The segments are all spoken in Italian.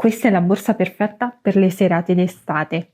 Questa è la borsa perfetta per le serate d'estate.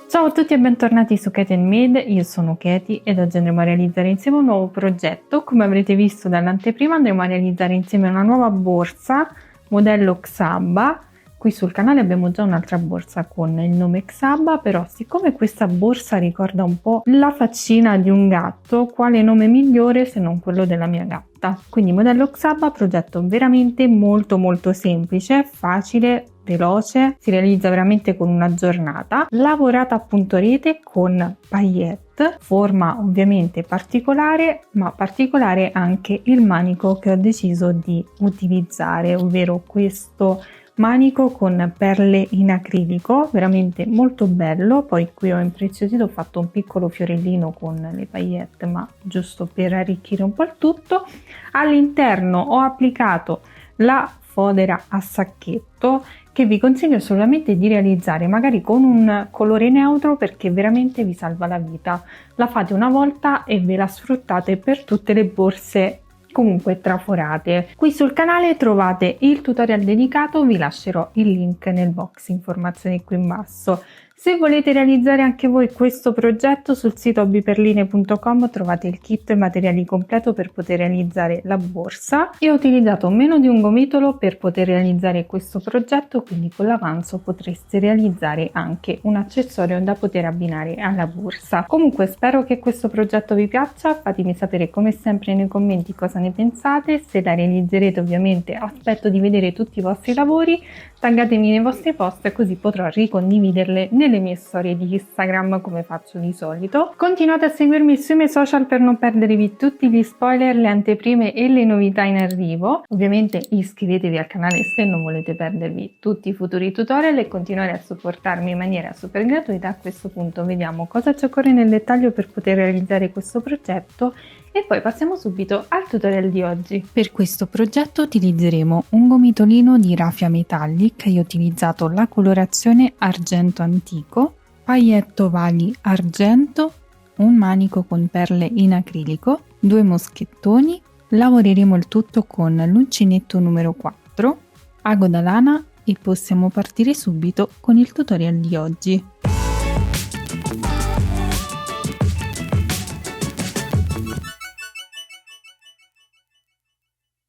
Ciao a tutti e bentornati su Katie Made, io sono Katie ed oggi andremo a realizzare insieme un nuovo progetto. Come avrete visto dall'anteprima andremo a realizzare insieme una nuova borsa modello Xaba. Qui sul canale abbiamo già un'altra borsa con il nome Xaba, però siccome questa borsa ricorda un po' la faccina di un gatto, quale nome migliore se non quello della mia gatta? Quindi modello Xaba, progetto veramente molto semplice, facile, veloce, si realizza veramente con una giornata, lavorata a puntorete con paillette, forma ovviamente particolare, ma particolare anche il manico che ho deciso di utilizzare, ovvero questo manico con perle in acrilico, veramente molto bello. Poi qui ho impreziosito, ho fatto un piccolo fiorellino con le paillette, ma giusto per arricchire un po' il tutto. All'interno ho applicato la fodera a sacchetto, che vi consiglio assolutamente di realizzare magari con un colore neutro, perché veramente vi salva la vita. La fate una volta e ve la sfruttate per tutte le borse comunque traforate. Qui sul canale trovate il tutorial dedicato, vi lascerò il link nel box informazioni qui in basso. Se volete realizzare anche voi questo progetto, sul sito hobbyperline.com trovate il kit e materiali completo per poter realizzare la borsa. Io ho utilizzato meno di un gomitolo per poter realizzare questo progetto, quindi con l'avanzo potreste realizzare anche un accessorio da poter abbinare alla borsa. Comunque spero che questo progetto vi piaccia, fatemi sapere come sempre nei commenti cosa ne pensate. Se la realizzerete ovviamente aspetto di vedere tutti i vostri lavori, taggatemi nei vostri post così potrò ricondividerle nelle mie storie di Instagram come faccio di solito. Continuate a seguirmi sui miei social per non perdervi tutti gli spoiler, le anteprime e le novità in arrivo. Ovviamente iscrivetevi al canale se non volete perdervi tutti i futuri tutorial e continuare a supportarmi in maniera super gratuita. A questo punto vediamo cosa ci occorre nel dettaglio per poter realizzare questo progetto e poi passiamo subito al tutorial di oggi. Per questo progetto utilizzeremo un gomitolino di raffia metallic, io ho utilizzato la colorazione argento antico, paillette ovali argento, un manico con perle in acrilico, 2 moschettoni. Lavoreremo il tutto con l'uncinetto numero 4, ago da lana e possiamo partire subito con il tutorial di oggi.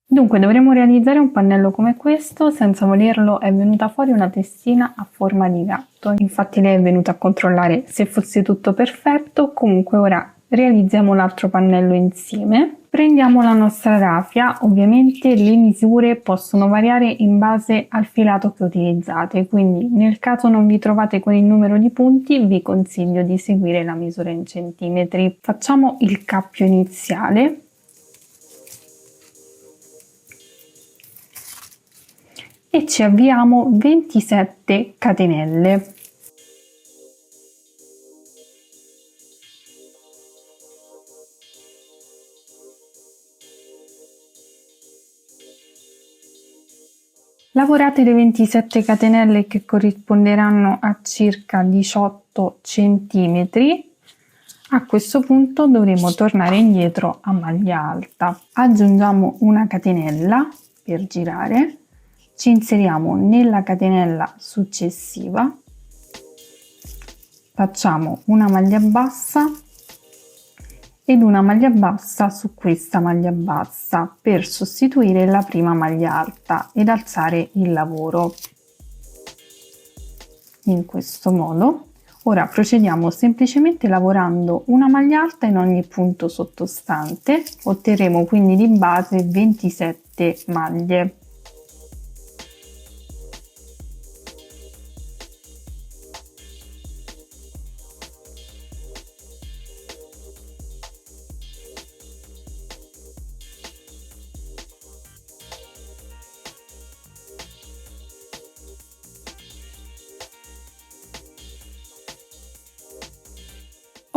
Dunque dovremo realizzare un pannello come questo. Senza volerlo è venuta fuori una testina a forma di gatto, infatti lei è venuta a controllare se fosse tutto perfetto. Comunque ora realizziamo l'altro pannello insieme. Prendiamo la nostra raffia, ovviamente le misure possono variare in base al filato che utilizzate, quindi nel caso non vi trovate con il numero di punti vi consiglio di seguire la misura in centimetri. Facciamo il cappio iniziale e ci avviamo 27 catenelle. Lavorate le 27 catenelle che corrisponderanno a circa 18 centimetri. A questo punto dovremo tornare indietro a maglia alta. Aggiungiamo una catenella per girare. Ci inseriamo nella catenella successiva, facciamo una maglia bassa ed una maglia bassa su questa maglia bassa per sostituire la prima maglia alta ed alzare il lavoro in questo modo. Ora procediamo semplicemente lavorando una maglia alta in ogni punto sottostante, otterremo quindi di base 27 maglie.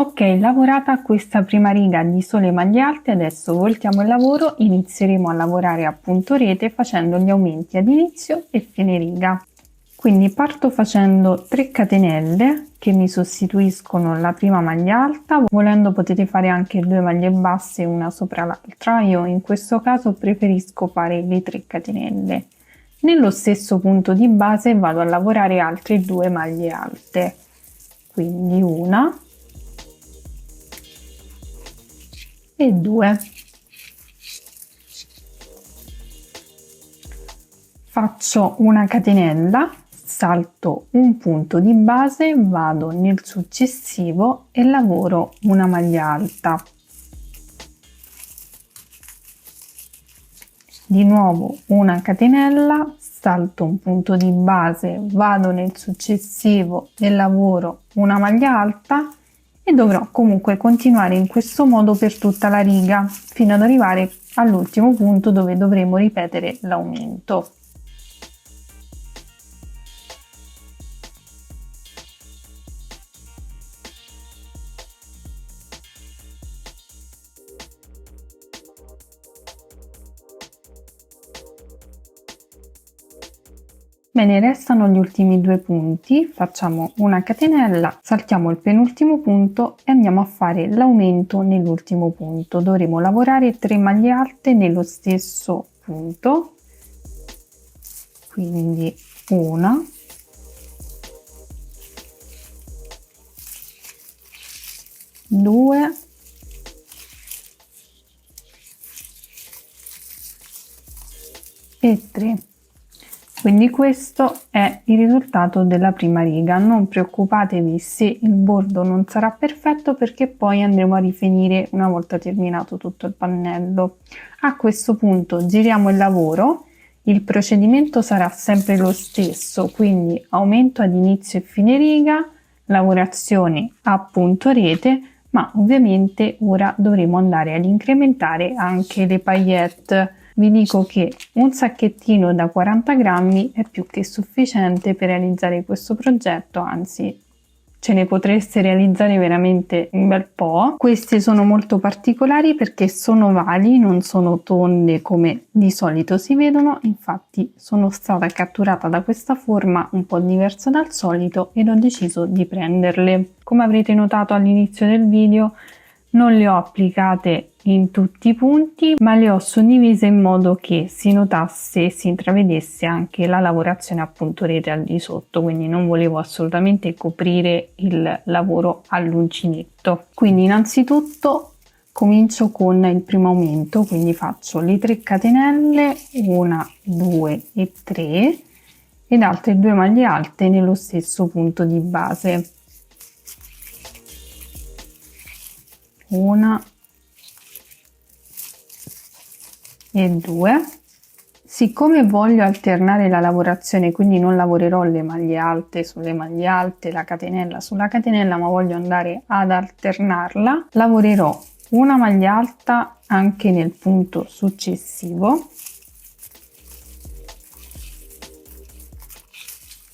Ok, lavorata questa prima riga di sole maglie alte, adesso voltiamo il lavoro, inizieremo a lavorare a punto rete facendo gli aumenti ad inizio e fine riga. Quindi parto facendo 3 catenelle che mi sostituiscono la prima maglia alta, volendo potete fare anche 2 maglie basse una sopra l'altra, io in questo caso preferisco fare le 3 catenelle. Nello stesso punto di base vado a lavorare altre 2 maglie alte, quindi una e 2. Faccio una catenella, salto un punto di base, vado nel successivo e lavoro una maglia alta. Di nuovo una catenella, salto un punto di base, vado nel successivo e lavoro una maglia alta e dovrò comunque continuare in questo modo per tutta la riga fino ad arrivare all'ultimo punto dove dovremo ripetere l'aumento. Bene, restano gli ultimi 2 punti, facciamo una catenella, saltiamo il penultimo punto e andiamo a fare l'aumento nell'ultimo punto. Dovremo lavorare 3 maglie alte nello stesso punto, quindi una, due e 3. Quindi questo è il risultato della prima riga. Non preoccupatevi se il bordo non sarà perfetto perché poi andremo a rifinire una volta terminato tutto il pannello. A questo punto giriamo il lavoro, il procedimento sarà sempre lo stesso, quindi aumento ad inizio e fine riga, lavorazione a punto rete, ma ovviamente ora dovremo andare ad incrementare anche le paillette. Vi dico che un sacchettino da 40 grammi è più che sufficiente per realizzare questo progetto, anzi ce ne potreste realizzare veramente un bel po'. Queste sono molto particolari perché sono ovali, non sono tonde come di solito si vedono, infatti sono stata catturata da questa forma un po' diversa dal solito ed ho deciso di prenderle. Come avrete notato all'inizio del video, non le ho applicate in tutti i punti, ma le ho suddivise in modo che si notasse e si intravedesse anche la lavorazione a punto rete al di sotto, quindi non volevo assolutamente coprire il lavoro all'uncinetto. Quindi innanzitutto comincio con il primo aumento, quindi faccio le 3 catenelle, 1, 2 e 3 ed altre 2 maglie alte nello stesso punto di base. Una e 2. Siccome voglio alternare la lavorazione, quindi non lavorerò le maglie alte sulle maglie alte, la catenella sulla catenella, ma voglio andare ad alternarla, lavorerò una maglia alta anche nel punto successivo,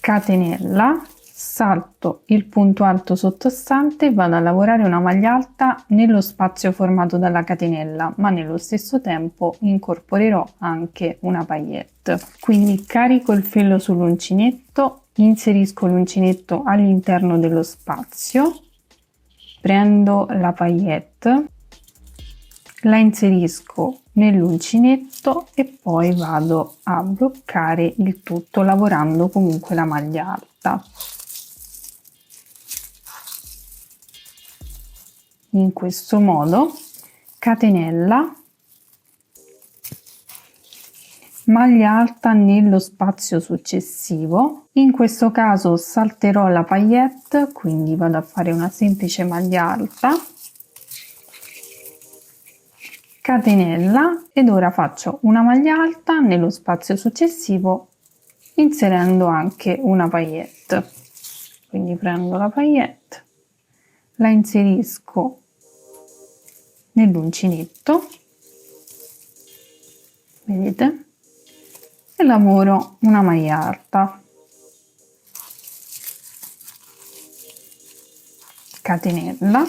catenella, salto il punto alto sottostante, vado a lavorare una maglia alta nello spazio formato dalla catenella, ma nello stesso tempo incorporerò anche una paillette. Quindi carico il filo sull'uncinetto, inserisco l'uncinetto all'interno dello spazio, prendo la paillette, la inserisco nell'uncinetto e poi vado a bloccare il tutto lavorando comunque la maglia alta. In questo modo, catenella, maglia alta nello spazio successivo. In questo caso salterò la paillette, quindi vado a fare una semplice maglia alta, catenella ed ora faccio una maglia alta nello spazio successivo inserendo anche una paillette. Quindi prendo la paillette, la inserisco nell'uncinetto, vedete, e lavoro una maglia alta, catenella,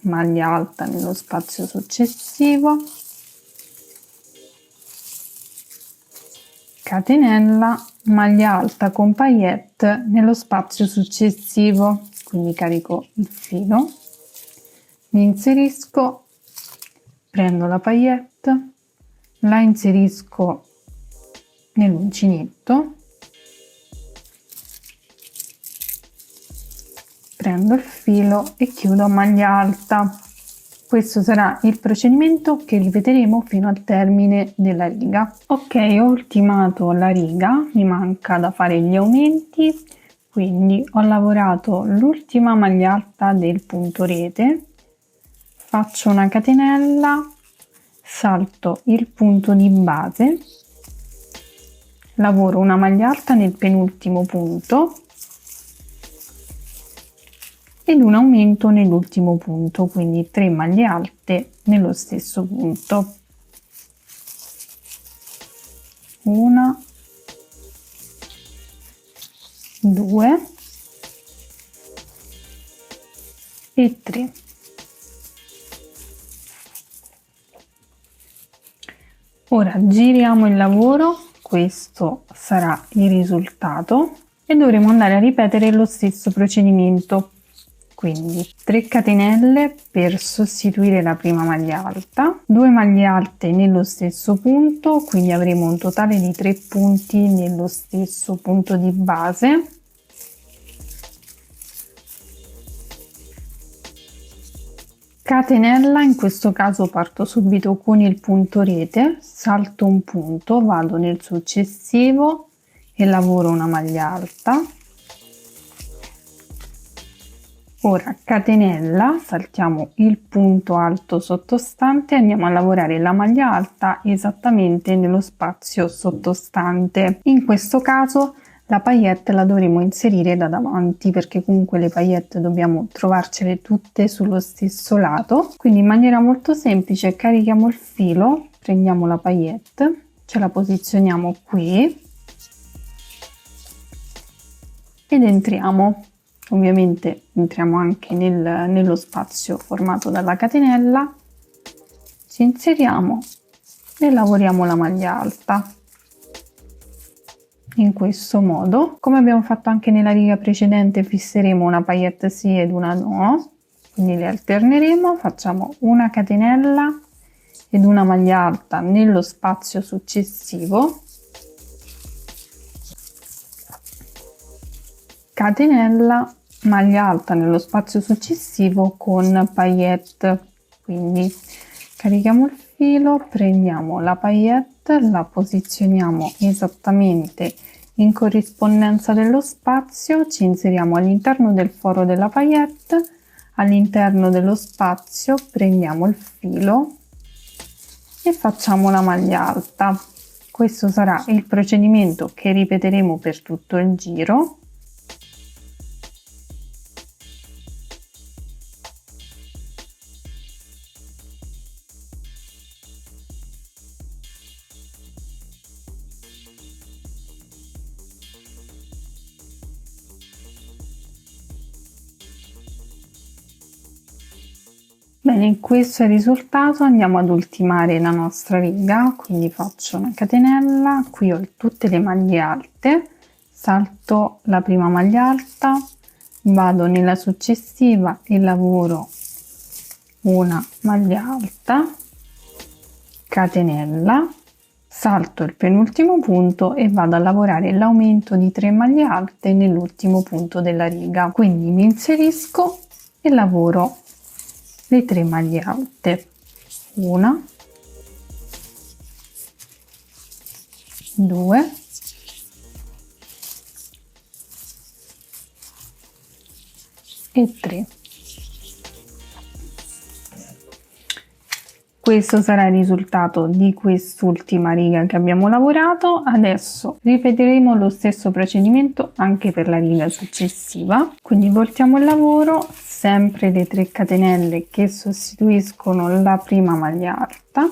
maglia alta nello spazio successivo, catenella, maglia alta con paillette nello spazio successivo, quindi carico il filo, mi inserisco, prendo la paillette, la inserisco nell'uncinetto, prendo il filo e chiudo a maglia alta. Questo sarà il procedimento che ripeteremo fino al termine della riga. Ok, ho ultimato la riga, mi manca da fare gli aumenti, quindi ho lavorato l'ultima maglia alta del punto rete, faccio una catenella, salto il punto di base, lavoro una maglia alta nel penultimo punto ed un aumento nell'ultimo punto, quindi 3 maglie alte nello stesso punto. Una, due e 3. Ora giriamo il lavoro, questo sarà il risultato e dovremo andare a ripetere lo stesso procedimento. Quindi 3 catenelle per sostituire la prima maglia alta, 2 maglie alte nello stesso punto, quindi avremo un totale di 3 punti nello stesso punto di base, catenella, in questo caso parto subito con il punto rete, salto un punto, vado nel successivo e lavoro una maglia alta. Ora catenella, saltiamo il punto alto sottostante e andiamo a lavorare la maglia alta esattamente nello spazio sottostante. In questo caso la paillette la dovremo inserire da davanti, perché comunque le paillette dobbiamo trovarcele tutte sullo stesso lato. Quindi in maniera molto semplice carichiamo il filo, prendiamo la paillette, ce la posizioniamo qui ed entriamo. Ovviamente entriamo anche nello spazio formato dalla catenella, ci inseriamo e lavoriamo la maglia alta in questo modo. Come abbiamo fatto anche nella riga precedente, fisseremo una paillette sì ed una no, quindi le alterneremo. Facciamo una catenella ed una maglia alta nello spazio successivo, catenella, maglia alta nello spazio successivo con paillette. Quindi carichiamo il filo, prendiamo la paillette, la posizioniamo esattamente in corrispondenza dello spazio, ci inseriamo all'interno del foro della paillette, all'interno dello spazio prendiamo il filo e facciamo la maglia alta. Questo sarà il procedimento che ripeteremo per tutto il giro. Bene, questo è il risultato. Andiamo ad ultimare la nostra riga, quindi faccio una catenella, qui ho tutte le maglie alte, salto la prima maglia alta, vado nella successiva e lavoro una maglia alta, catenella, salto il penultimo punto e vado a lavorare l'aumento di 3 maglie alte nell'ultimo punto della riga. Quindi mi inserisco e lavoro le 3 maglie alte, una, 2 e 3. Questo sarà il risultato di quest'ultima riga che abbiamo lavorato. Adesso ripeteremo lo stesso procedimento anche per la riga successiva. Quindi voltiamo il lavoro, sempre le 3 catenelle che sostituiscono la prima maglia alta,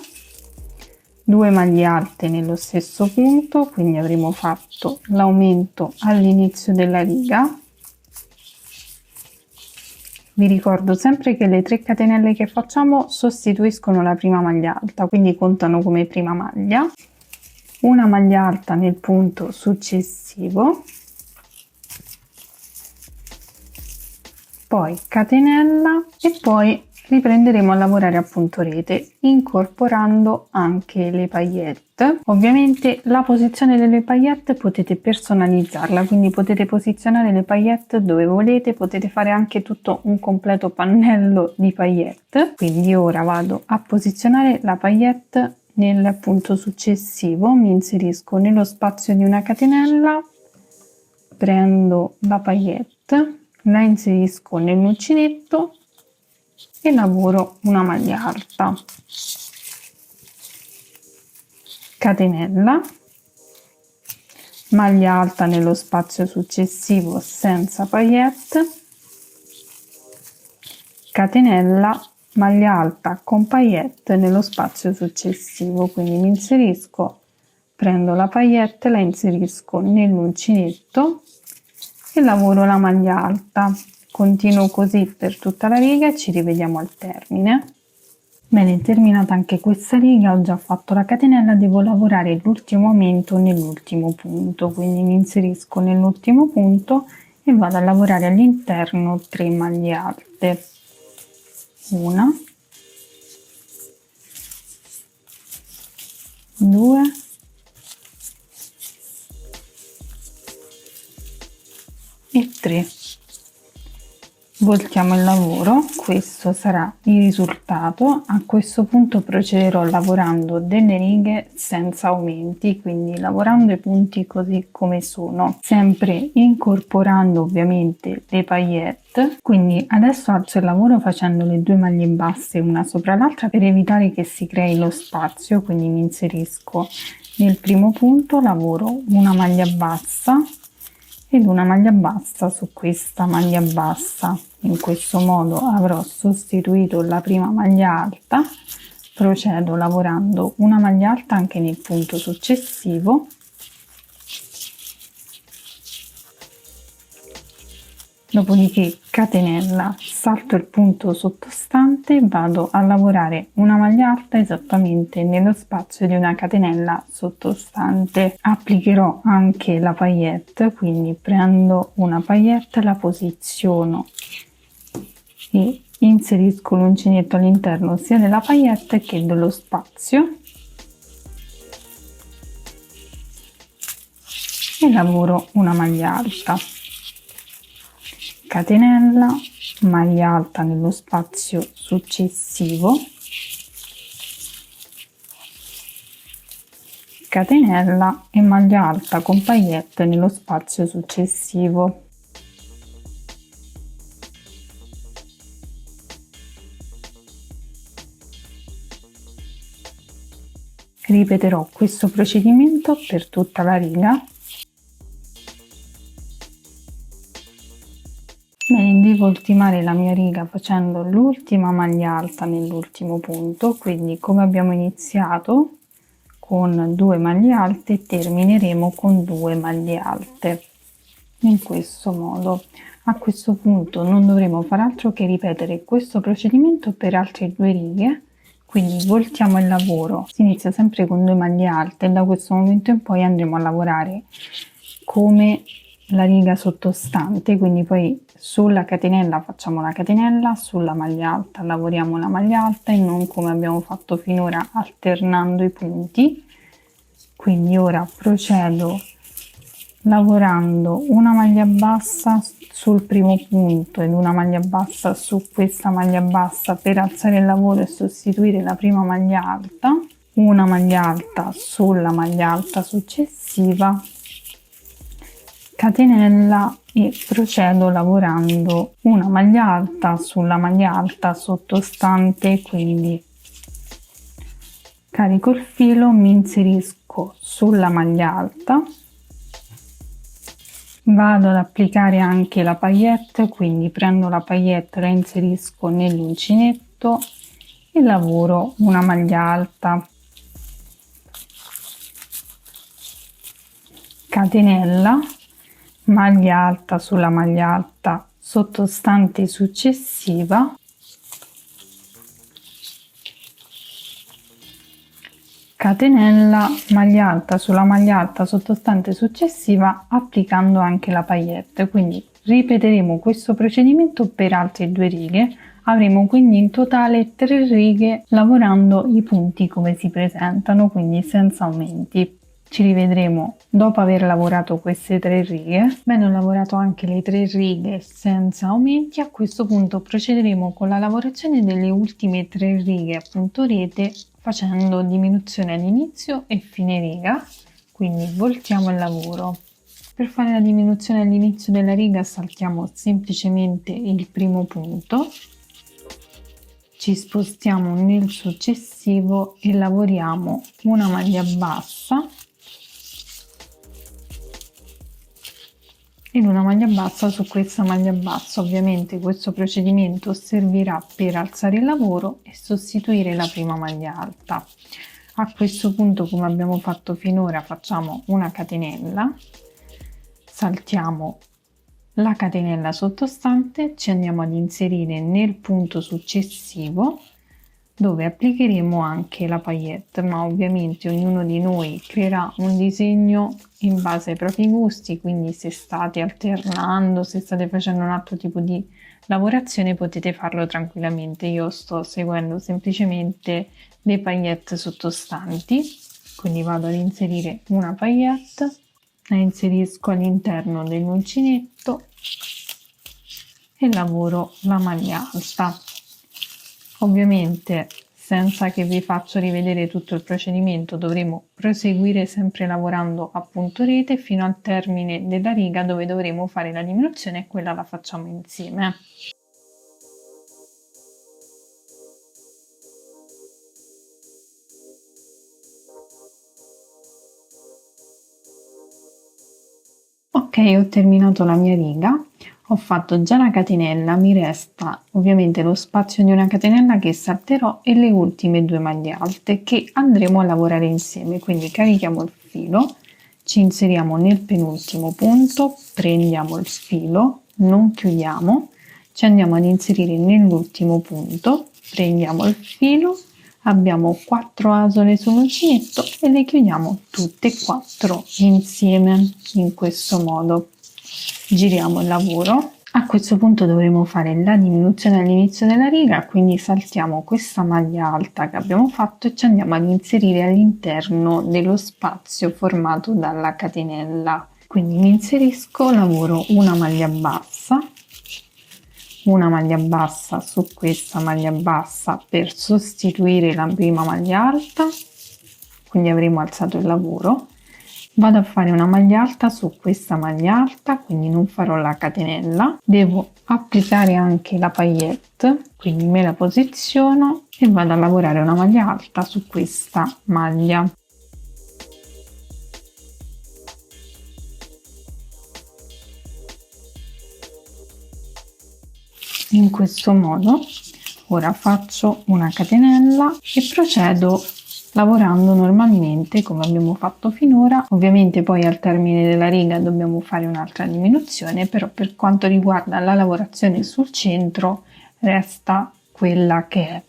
2 maglie alte nello stesso punto, quindi avremo fatto l'aumento all'inizio della riga, Vi ricordo sempre che le 3 catenelle che facciamo sostituiscono la prima maglia alta, quindi contano come prima maglia. Una maglia alta nel punto successivo, poi catenella e poi riprenderemo a lavorare a punto rete incorporando anche le paillette. Ovviamente la posizione delle paillette potete personalizzarla, quindi potete posizionare le paillette dove volete, potete fare anche tutto un completo pannello di paillette. Quindi ora vado a posizionare la paillette nel punto successivo, mi inserisco nello spazio di una catenella, prendo la paillette, la inserisco nell'uncinetto e lavoro una maglia alta, catenella, maglia alta nello spazio successivo senza paillette, catenella, maglia alta con paillette nello spazio successivo, quindi mi inserisco, prendo la paillette, la inserisco nell'uncinetto e lavoro la maglia alta. Continuo così per tutta la riga e ci rivediamo al termine. Bene, terminata anche questa riga, ho già fatto la catenella, devo lavorare l'ultimo aumento nell'ultimo punto, quindi mi inserisco nell'ultimo punto e vado a lavorare all'interno 3 maglie alte. Una, 2 e 3. Voltiamo il lavoro, questo sarà il risultato. A questo punto procederò lavorando delle righe senza aumenti, quindi lavorando i punti così come sono, sempre incorporando ovviamente le paillette. Quindi adesso alzo il lavoro facendo le 2 maglie basse una sopra l'altra per evitare che si crei lo spazio, quindi mi inserisco nel primo punto, lavoro una maglia bassa ed una maglia bassa su questa maglia bassa. In questo modo avrò sostituito la prima maglia alta, procedo lavorando una maglia alta anche nel punto successivo, dopodiché catenella, salto il punto sottostante, vado a lavorare una maglia alta esattamente nello spazio di una catenella sottostante. Applicherò anche la paillette, quindi prendo una paillette, la posiziono e inserisco l'uncinetto all'interno sia della paillette che dello spazio e lavoro una maglia alta, catenella, maglia alta nello spazio successivo, catenella e maglia alta con paillette nello spazio successivo. Ripeterò questo procedimento per tutta la riga. Bene, devo ultimare la mia riga facendo l'ultima maglia alta nell'ultimo punto, quindi come abbiamo iniziato con 2 maglie alte termineremo con 2 maglie alte in questo modo. A questo punto non dovremo fare altro che ripetere questo procedimento per altre 2 righe, quindi voltiamo il lavoro, si inizia sempre con 2 maglie alte e da questo momento in poi andremo a lavorare come la riga sottostante, quindi poi sulla catenella facciamo la catenella, sulla maglia alta lavoriamo la maglia alta e non come abbiamo fatto finora alternando i punti. Quindi ora procedo lavorando una maglia bassa sul primo punto ed una maglia bassa su questa maglia bassa per alzare il lavoro e sostituire la prima maglia alta, una maglia alta sulla maglia alta successiva, catenella e procedo lavorando una maglia alta sulla maglia alta sottostante, quindi carico il filo, mi inserisco sulla maglia alta, vado ad applicare anche la paillette, quindi prendo la paillette, la inserisco nell'uncinetto e lavoro una maglia alta, catenella, maglia alta sulla maglia alta sottostante successiva, catenella, maglia alta sulla maglia alta sottostante successiva, applicando anche la paillette. Quindi ripeteremo questo procedimento per altre 2 righe. Avremo quindi in totale 3 righe lavorando i punti come si presentano, quindi senza aumenti. Ci rivedremo dopo aver lavorato queste 3 righe. Bene, ho lavorato anche le 3 righe senza aumenti. A questo punto procederemo con la lavorazione delle ultime 3 righe a puntorete, facendo diminuzione all'inizio e fine riga. Quindi voltiamo il lavoro. Per fare la diminuzione all'inizio della riga saltiamo semplicemente il primo punto, ci spostiamo nel successivo e lavoriamo una maglia bassa ed una maglia bassa su questa maglia bassa. Ovviamente questo procedimento servirà per alzare il lavoro e sostituire la prima maglia alta. A questo punto, come abbiamo fatto finora, facciamo una catenella, saltiamo la catenella sottostante, ci andiamo ad inserire nel punto successivo, dove applicheremo anche la paillette, ma ovviamente ognuno di noi creerà un disegno in base ai propri gusti, quindi se state alternando, se state facendo un altro tipo di lavorazione potete farlo tranquillamente. Io sto seguendo semplicemente le paillette sottostanti, quindi vado ad inserire una paillette, la inserisco all'interno dell'uncinetto e lavoro la maglia alta. Ovviamente, senza che vi faccio rivedere tutto il procedimento, dovremo proseguire sempre lavorando a puntorete fino al termine della riga dove dovremo fare la diminuzione, e quella la facciamo insieme. Ok, ho terminato la mia riga. Ho fatto già la catenella, mi resta ovviamente lo spazio di una catenella che salterò e le ultime 2 maglie alte che andremo a lavorare insieme. Quindi carichiamo il filo, ci inseriamo nel penultimo punto, prendiamo il filo, non chiudiamo, ci andiamo ad inserire nell'ultimo punto, prendiamo il filo, abbiamo 4 asole sull'uncinetto e le chiudiamo tutte e 4 insieme in questo modo. Giriamo il lavoro. A questo punto dovremo fare la diminuzione all'inizio della riga, quindi saltiamo questa maglia alta che abbiamo fatto e ci andiamo ad inserire all'interno dello spazio formato dalla catenella. Quindi mi inserisco, lavoro una maglia bassa su questa maglia bassa per sostituire la prima maglia alta, quindi avremo alzato il lavoro. Vado a fare una maglia alta su questa maglia alta, quindi non farò la catenella, devo applicare anche la paillette, quindi me la posiziono e vado a lavorare una maglia alta su questa maglia. In questo modo ora faccio una catenella e procedo lavorando normalmente come abbiamo fatto finora. Ovviamente poi al termine della riga dobbiamo fare un'altra diminuzione, però per quanto riguarda la lavorazione sul centro resta quella che è.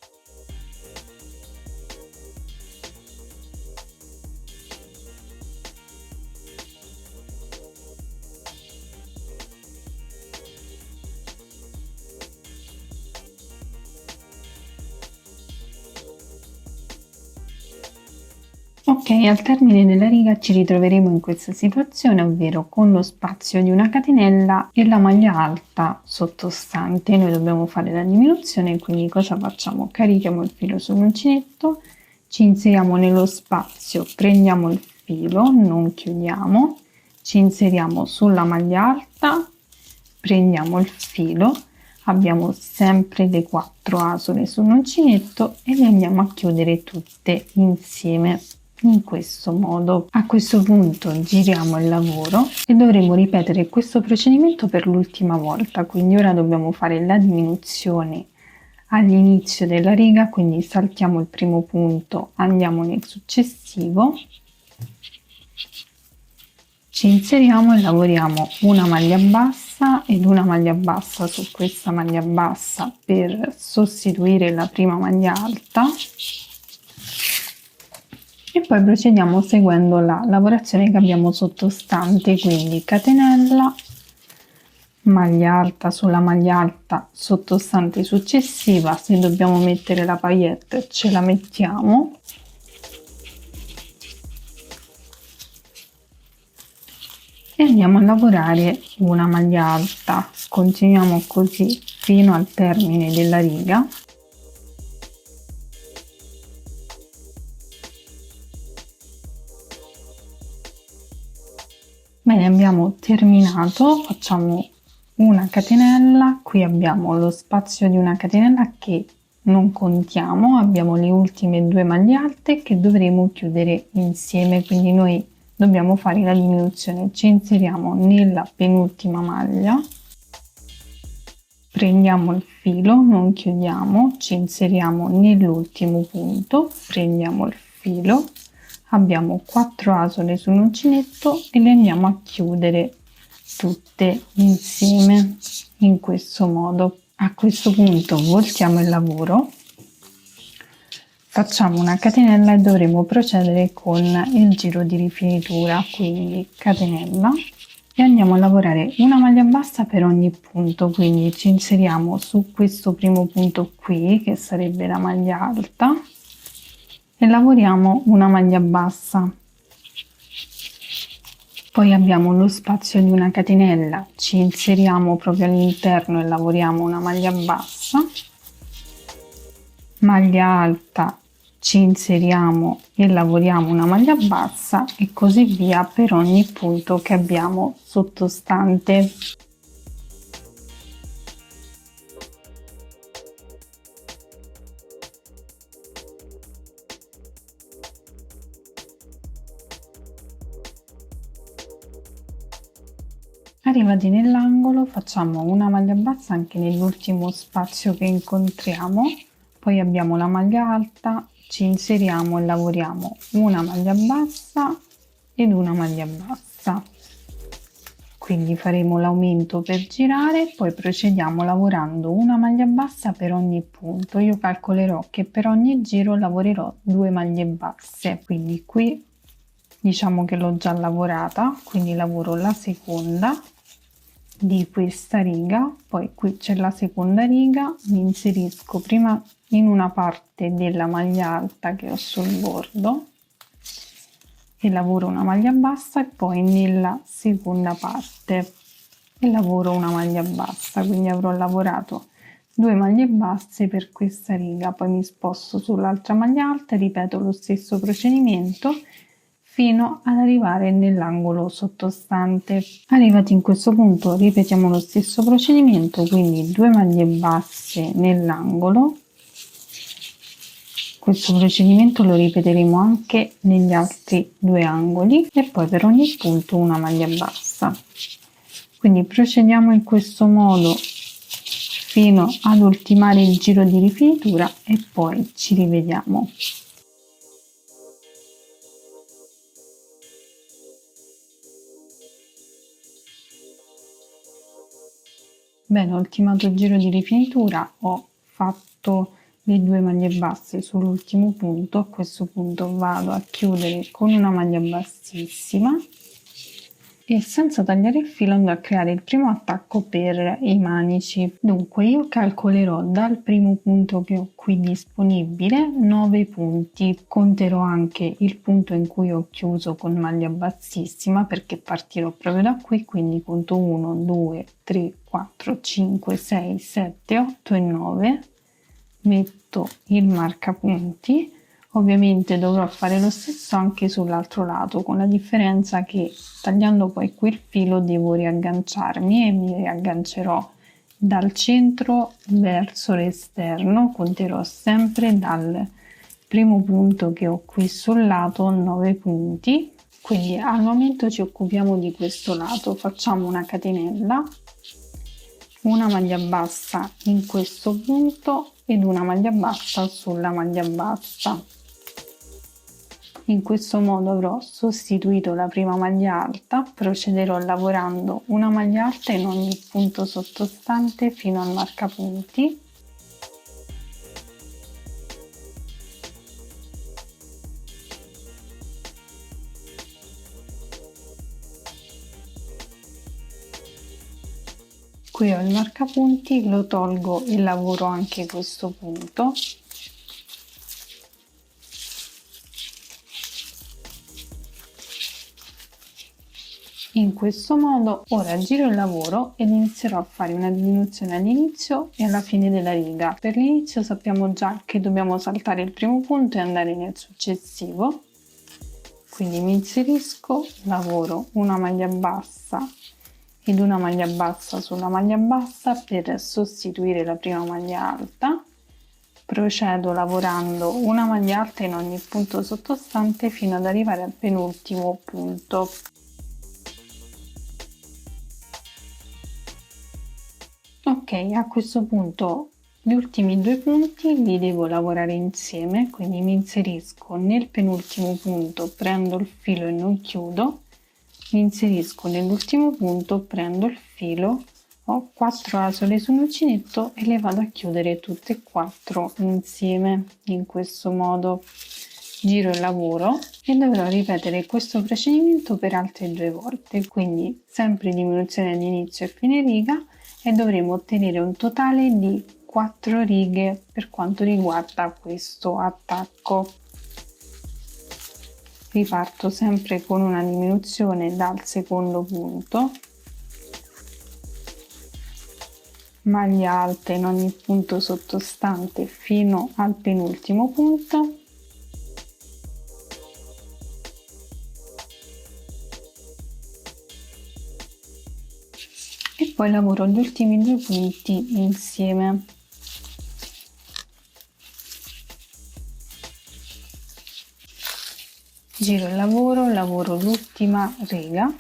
Ok, al termine della riga ci ritroveremo in questa situazione, ovvero con lo spazio di una catenella e la maglia alta sottostante. Noi dobbiamo fare la diminuzione, quindi cosa facciamo? Carichiamo il filo sull'uncinetto, ci inseriamo nello spazio, prendiamo il filo, non chiudiamo, ci inseriamo sulla maglia alta, prendiamo il filo, abbiamo sempre le 4 asole sull'uncinetto e le andiamo a chiudere tutte insieme. In questo modo. A questo punto giriamo il lavoro e dovremo ripetere questo procedimento per l'ultima volta, quindi ora dobbiamo fare la diminuzione all'inizio della riga, quindi saltiamo il primo punto, andiamo nel successivo, ci inseriamo e lavoriamo una maglia bassa bassa ed una maglia bassa su questa maglia bassa per sostituire la prima maglia alta e poi procediamo seguendo la lavorazione che abbiamo sottostante, quindi catenella, maglia alta sulla maglia alta sottostante successiva. Se dobbiamo mettere la paillette ce la mettiamo, e andiamo a lavorare una maglia alta. Continuiamo così fino al termine della riga. Bene, abbiamo terminato, facciamo una catenella, qui abbiamo lo spazio di una catenella che non contiamo, abbiamo le ultime 2 maglie alte che dovremo chiudere insieme, quindi noi dobbiamo fare la diminuzione. Ci inseriamo nella penultima maglia, prendiamo il filo, non chiudiamo, ci inseriamo nell'ultimo punto, prendiamo il filo, abbiamo 4 asole sull'uncinetto e le andiamo a chiudere tutte insieme in questo modo. A questo punto voltiamo il lavoro, facciamo una catenella e dovremo procedere con il giro di rifinitura, quindi catenella, e andiamo a lavorare una maglia bassa per ogni punto, quindi ci inseriamo su questo primo punto qui che sarebbe la maglia alta e lavoriamo una maglia bassa. Poi abbiamo lo spazio di una catenella, ci inseriamo proprio all'interno e lavoriamo una maglia bassa, maglia alta, ci inseriamo e lavoriamo una maglia bassa e così via per ogni punto che abbiamo sottostante. Arrivati nell'angolo facciamo una maglia bassa anche nell'ultimo spazio che incontriamo, poi abbiamo la maglia alta, ci inseriamo e lavoriamo una maglia bassa ed una maglia bassa, quindi faremo l'aumento per girare, poi procediamo lavorando una maglia bassa per ogni punto. Io calcolerò che per ogni giro lavorerò 2 maglie basse, quindi qui diciamo che l'ho già lavorata, quindi lavoro la seconda di questa riga, poi qui c'è la seconda riga, mi inserisco prima in una parte della maglia alta che ho sul bordo e lavoro una maglia bassa e poi nella seconda parte e lavoro una maglia bassa, quindi avrò lavorato 2 maglie basse per questa riga, poi mi sposto sull'altra maglia alta e ripeto lo stesso procedimento fino ad arrivare nell'angolo sottostante. Arrivati in questo punto ripetiamo lo stesso procedimento, quindi 2 maglie basse nell'angolo. Questo procedimento lo ripeteremo anche negli altri 2 angoli e poi per ogni punto una maglia bassa. Quindi procediamo in questo modo fino ad ultimare il giro di rifinitura e poi ci rivediamo. Bene, ultimato il giro di rifinitura, ho fatto le 2 maglie basse sull'ultimo punto. A questo punto vado a chiudere con una maglia bassissima e senza tagliare il filo andrò a creare il primo attacco per i manici. Dunque io calcolerò dal primo punto che ho qui disponibile 9 punti, conterò anche il punto in cui ho chiuso con maglia bassissima perché partirò proprio da qui, quindi conto 1 2 3 4 5 6 7 8 e 9, metto il marcapunti. Ovviamente dovrò fare lo stesso anche sull'altro lato, con la differenza che tagliando poi qui il filo devo riagganciarmi e mi riaggancerò dal centro verso l'esterno. Conterò sempre dal primo punto che ho qui sul lato 9 punti, quindi al momento ci occupiamo di questo lato. Facciamo una catenella, una maglia bassa in questo punto ed una maglia bassa sulla maglia bassa. In questo modo avrò sostituito la prima maglia alta, procederò lavorando una maglia alta in ogni punto sottostante fino al marcapunti. Qui ho il marcapunti, lo tolgo e lavoro anche questo punto. In questo modo ora giro il lavoro ed inizierò a fare una diminuzione all'inizio e alla fine della riga. Per l'inizio sappiamo già che dobbiamo saltare il primo punto e andare nel successivo, quindi mi inserisco, lavoro una maglia bassa ed una maglia bassa sulla maglia bassa per sostituire la prima maglia alta. Procedo lavorando una maglia alta in ogni punto sottostante fino ad arrivare al penultimo punto. Ok, a questo punto gli ultimi due punti li devo lavorare insieme, quindi mi inserisco nel penultimo punto, prendo il filo e non chiudo, mi inserisco nell'ultimo punto, prendo il filo, ho 4 asole sull'uncinetto e le vado a chiudere tutte e 4 insieme in questo modo. Giro il lavoro e dovrò ripetere questo procedimento per altre 2 volte, quindi sempre diminuzione all'inizio e fine riga, e dovremo ottenere un totale di 4 righe per quanto riguarda questo attacco. Riparto sempre con una diminuzione dal secondo punto, maglia alta in ogni punto sottostante fino al penultimo punto, e poi lavoro gli ultimi 2 punti insieme. Giro il lavoro, lavoro l'ultima riga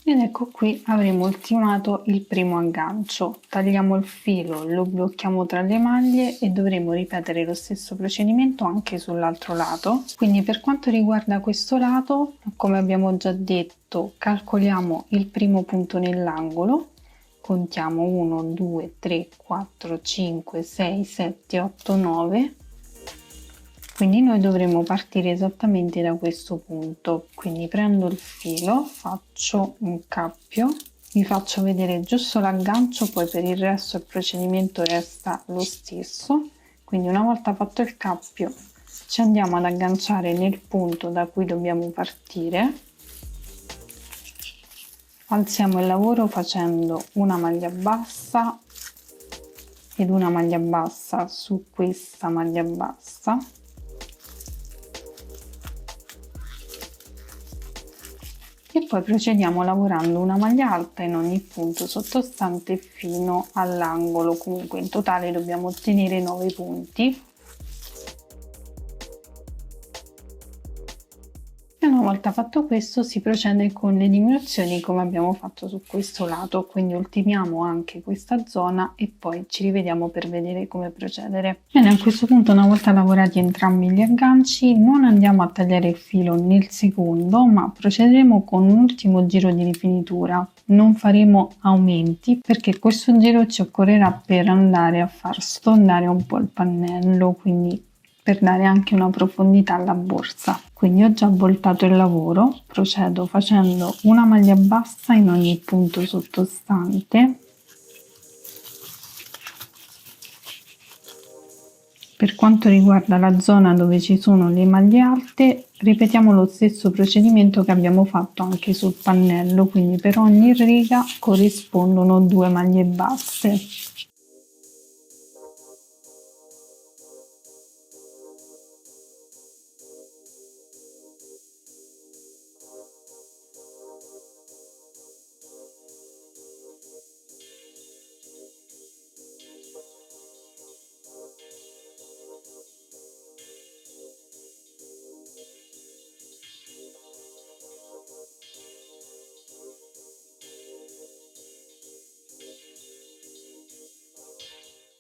ed ecco qui avremo ultimato il primo aggancio. Tagliamo il filo, lo blocchiamo tra le maglie e dovremo ripetere lo stesso procedimento anche sull'altro lato. Quindi per quanto riguarda questo lato, come abbiamo già detto, calcoliamo il primo punto nell'angolo, contiamo 1 2 3 4 5 6 7 8 9. Quindi noi dovremo partire esattamente da questo punto, quindi prendo il filo, faccio un cappio, vi faccio vedere giusto l'aggancio, poi per il resto il procedimento resta lo stesso. Quindi una volta fatto il cappio ci andiamo ad agganciare nel punto da cui dobbiamo partire, alziamo il lavoro facendo una maglia bassa ed una maglia bassa su questa maglia bassa, e poi procediamo lavorando una maglia alta in ogni punto sottostante fino all'angolo. Comunque in totale dobbiamo ottenere 9 punti. E una volta fatto questo si procede con le diminuzioni come abbiamo fatto su questo lato, quindi ultimiamo anche questa zona e poi ci rivediamo per vedere come procedere. Bene, a questo punto, una volta lavorati entrambi gli agganci, non andiamo a tagliare il filo nel secondo, ma procederemo con un ultimo giro di rifinitura. Non faremo aumenti perché questo giro ci occorrerà per andare a far stondare un po' il pannello, quindi per dare anche una profondità alla borsa. Quindi ho già voltato il lavoro, procedo facendo una maglia bassa in ogni punto sottostante. Per quanto riguarda la zona dove ci sono le maglie alte, ripetiamo lo stesso procedimento che abbiamo fatto anche sul pannello, quindi per ogni riga corrispondono 2 maglie basse.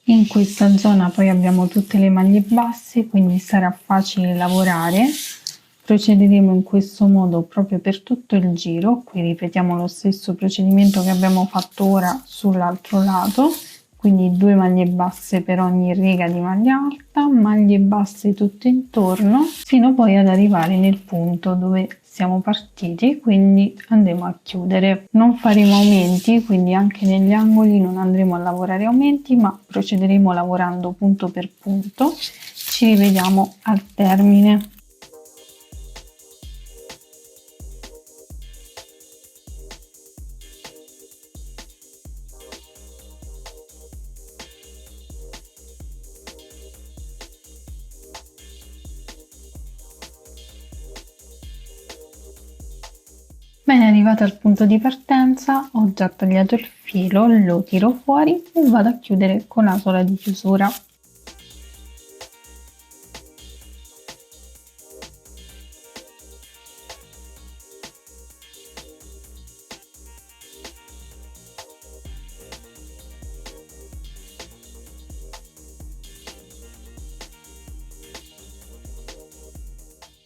In questa zona poi abbiamo tutte le maglie basse, quindi sarà facile lavorare. Procederemo in questo modo proprio per tutto il giro. Qui ripetiamo lo stesso procedimento che abbiamo fatto ora sull'altro lato, quindi 2 maglie basse per ogni riga di maglia alta, maglie basse tutto intorno, fino poi ad arrivare nel punto dove siamo partiti, quindi andremo a chiudere. Non faremo aumenti, quindi anche negli angoli non andremo a lavorare aumenti, ma procederemo lavorando punto per punto. Ci rivediamo al termine. Bene, arrivata al punto di partenza, ho già tagliato il filo, lo tiro fuori e vado a chiudere con la sola di chiusura.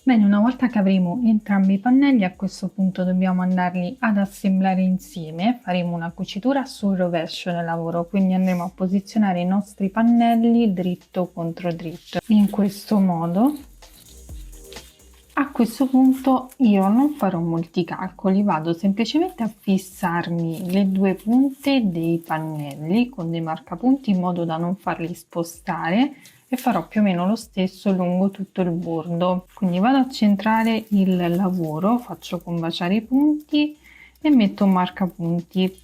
Bene, una volta che avremo entrambi i pannelli, a questo punto dobbiamo andarli ad assemblare insieme. Faremo una cucitura sul rovescio del lavoro, quindi andremo a posizionare i nostri pannelli dritto contro dritto, in questo modo. A questo punto io non farò molti calcoli, vado semplicemente a fissarmi le 2 punte dei pannelli con dei marcapunti in modo da non farli spostare, e farò più o meno lo stesso lungo tutto il bordo. Quindi vado a centrare il lavoro, faccio combaciare i punti e metto un marcapunti.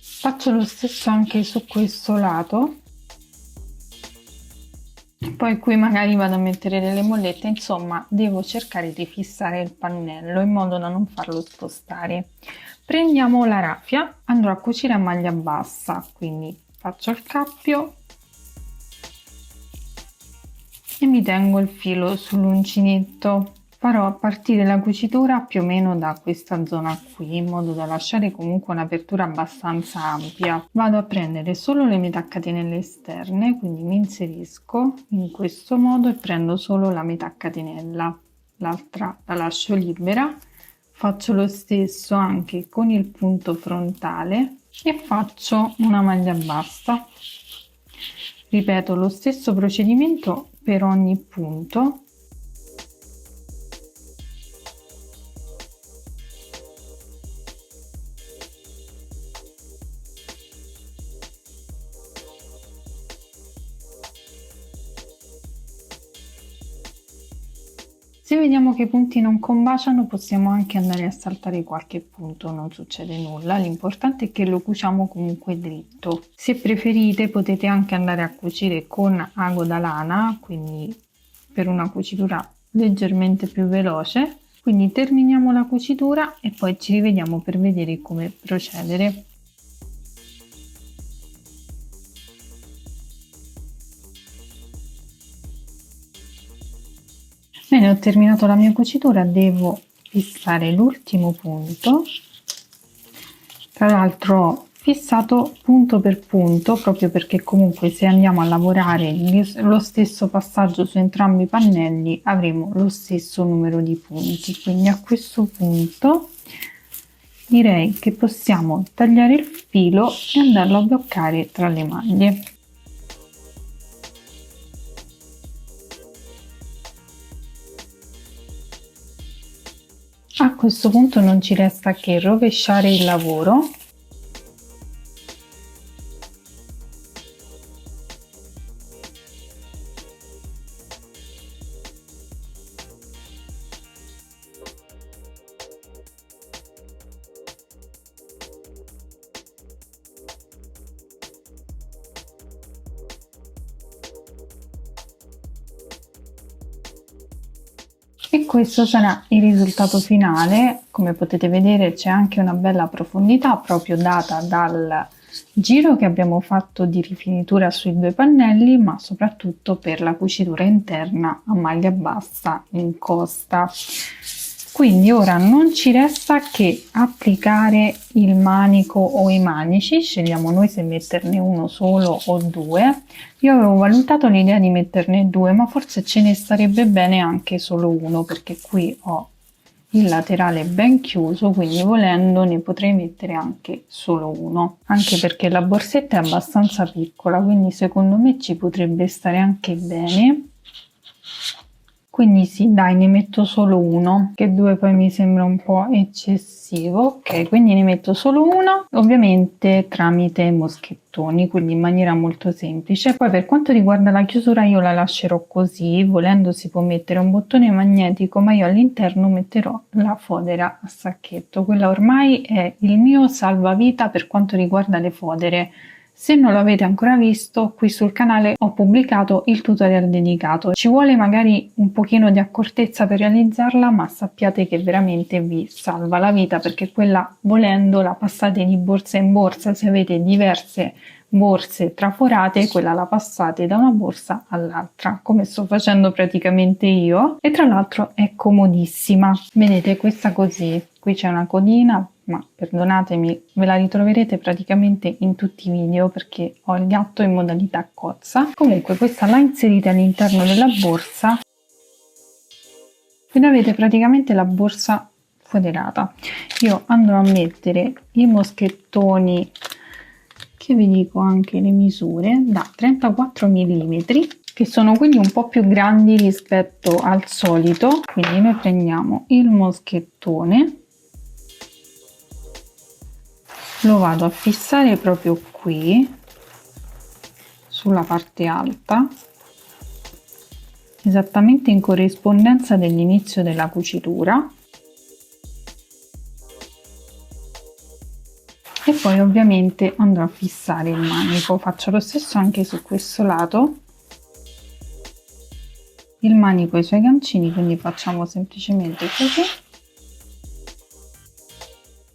Faccio lo stesso anche su questo lato. Poi qui magari vado a mettere delle mollette, insomma devo cercare di fissare il pannello in modo da non farlo spostare. Prendiamo la raffia, andrò a cucire a maglia bassa, quindi faccio il cappio e mi tengo il filo sull'uncinetto. Farò partire la cucitura più o meno da questa zona qui, in modo da lasciare comunque un'apertura abbastanza ampia. Vado a prendere solo le metà catenelle esterne, quindi mi inserisco in questo modo e prendo solo la metà catenella, l'altra la lascio libera. Faccio lo stesso anche con il punto frontale e faccio una maglia bassa. Ripeto lo stesso procedimento per ogni punto. Se vediamo che i punti non combaciano, possiamo anche andare a saltare qualche punto, non succede nulla, l'importante è che lo cuciamo comunque dritto. Se preferite potete anche andare a cucire con ago da lana, quindi per una cucitura leggermente più veloce. Quindi terminiamo la cucitura e poi ci rivediamo per vedere come procedere. Bene, ho terminato la mia cucitura, devo fissare l'ultimo punto. Tra l'altro ho fissato punto per punto proprio perché comunque se andiamo a lavorare lo stesso passaggio su entrambi i pannelli avremo lo stesso numero di punti. Quindi a questo punto direi che possiamo tagliare il filo e andarlo a bloccare tra le maglie. A questo punto non ci resta che rovesciare il lavoro . E questo sarà il risultato finale. Come potete vedere c'è anche una bella profondità proprio data dal giro che abbiamo fatto di rifinitura sui 2 pannelli, ma soprattutto per la cucitura interna a maglia bassa in costa. Quindi ora non ci resta che applicare il manico o i manici, scegliamo noi se metterne uno solo o due. Io avevo valutato l'idea di metterne due, ma forse ce ne starebbe bene anche solo uno, perché qui ho il laterale ben chiuso, quindi volendo ne potrei mettere anche solo uno, anche perché la borsetta è abbastanza piccola, quindi secondo me ci potrebbe stare anche bene. Quindi sì, dai, ne metto solo uno, che due poi mi sembra un po' eccessivo. Ok, quindi ne metto solo uno, ovviamente tramite moschettoni, quindi in maniera molto semplice. Poi per quanto riguarda la chiusura io la lascerò così, volendo si può mettere un bottone magnetico, ma io all'interno metterò la fodera a sacchetto. Quella ormai è il mio salvavita per quanto riguarda le fodere. Se non l'avete ancora visto, qui sul canale ho pubblicato il tutorial dedicato. Ci vuole magari un pochino di accortezza per realizzarla, ma sappiate che veramente vi salva la vita, perché quella volendo la passate di borsa in borsa. Se avete diverse borse traforate, quella la passate da una borsa all'altra, come sto facendo praticamente io, e tra l'altro è comodissima. Vedete, questa così, qui c'è una codina, ma perdonatemi, ve la ritroverete praticamente in tutti i video perché ho il gatto in modalità cozza. Comunque questa la inserite all'interno della borsa ed avete praticamente la borsa foderata. Io andrò a mettere i moschettoni, che vi dico anche le misure, da 34 mm, che sono quindi un po' più grandi rispetto al solito. Quindi noi prendiamo il moschettone, lo vado a fissare proprio qui sulla parte alta, esattamente in corrispondenza dell'inizio della cucitura, e poi ovviamente andrò a fissare il manico. Faccio lo stesso anche su questo lato, il manico e i suoi gancini, quindi facciamo semplicemente così.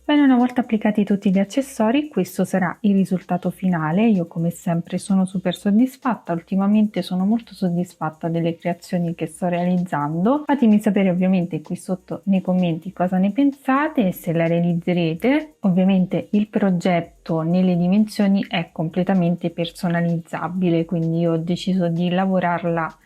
Bene, una volta applicati tutti gli accessori, questo sarà il risultato finale. Io come sempre sono super soddisfatta, ultimamente sono molto soddisfatta delle creazioni che sto realizzando. Fatemi sapere ovviamente qui sotto nei commenti cosa ne pensate e se la realizzerete. Ovviamente il progetto nelle dimensioni è completamente personalizzabile, quindi io ho deciso di lavorarla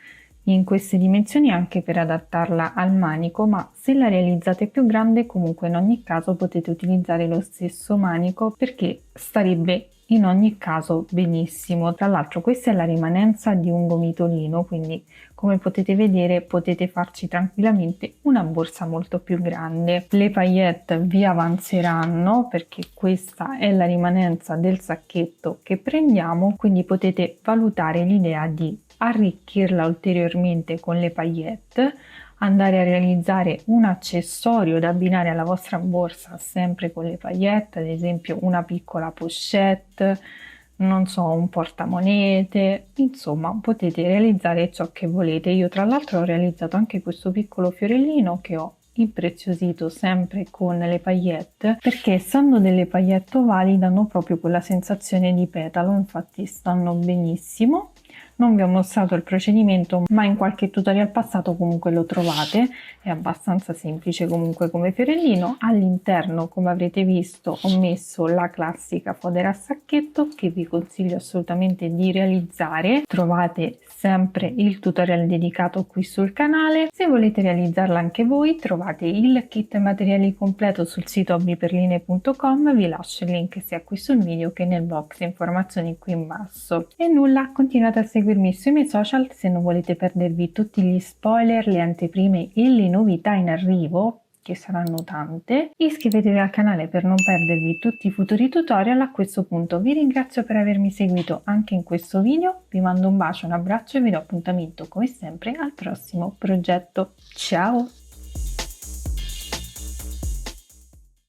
in queste dimensioni anche per adattarla al manico, ma se la realizzate più grande comunque in ogni caso potete utilizzare lo stesso manico perché starebbe in ogni caso benissimo. Tra l'altro questa è la rimanenza di un gomitolino, quindi come potete vedere potete farci tranquillamente una borsa molto più grande. Le paillette vi avanzeranno perché questa è la rimanenza del sacchetto che prendiamo, quindi potete valutare l'idea di arricchirla ulteriormente con le paillette, andare a realizzare un accessorio da abbinare alla vostra borsa sempre con le paillette, ad esempio una piccola pochette, non so, un portamonete, insomma potete realizzare ciò che volete. Io tra l'altro ho realizzato anche questo piccolo fiorellino che ho impreziosito sempre con le paillette, perché essendo delle paillette ovali danno proprio quella sensazione di petalo, infatti stanno benissimo. Non vi ho mostrato il procedimento, ma in qualche tutorial passato comunque lo trovate, è abbastanza semplice comunque come fiorellino. All'interno, come avrete visto, ho messo la classica fodera a sacchetto che vi consiglio assolutamente di realizzare. Trovate sempre il tutorial dedicato qui sul canale. Se volete realizzarla anche voi, trovate il kit materiali completo sul sito hobbyperline.com, vi lascio il link sia qui sul video che nel box informazioni qui in basso. E nulla, continuate a seguirmi sui miei social se non volete perdervi tutti gli spoiler, le anteprime e le novità in arrivo, che saranno tante. Iscrivetevi al canale per non perdervi tutti i futuri tutorial. A questo punto vi ringrazio per avermi seguito anche in questo video, vi mando un bacio, un abbraccio e vi do appuntamento come sempre al prossimo progetto. Ciao!